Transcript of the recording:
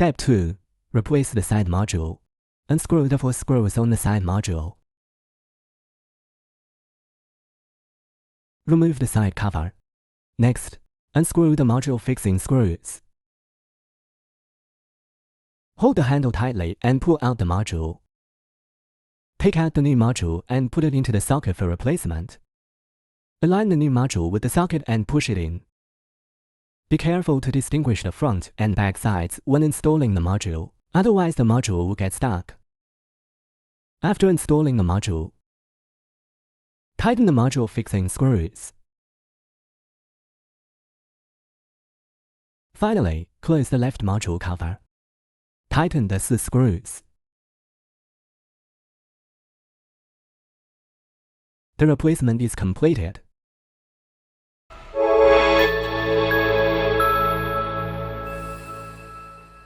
Step 2. Replace the side module. Unscrew the 4 screws on the side module. Remove the side cover. Next, unscrew the module fixing screws. Hold the handle tightly and pull out the module. Take out the new module and put it into the socket for replacement. Align the new module with the socket and push it in. Be careful to distinguish the front and back sides when installing the module, otherwise the module will get stuck. After installing the module, tighten the module fixing screws. Finally, close the left module cover. Tighten the 4 screws. The replacement is completed.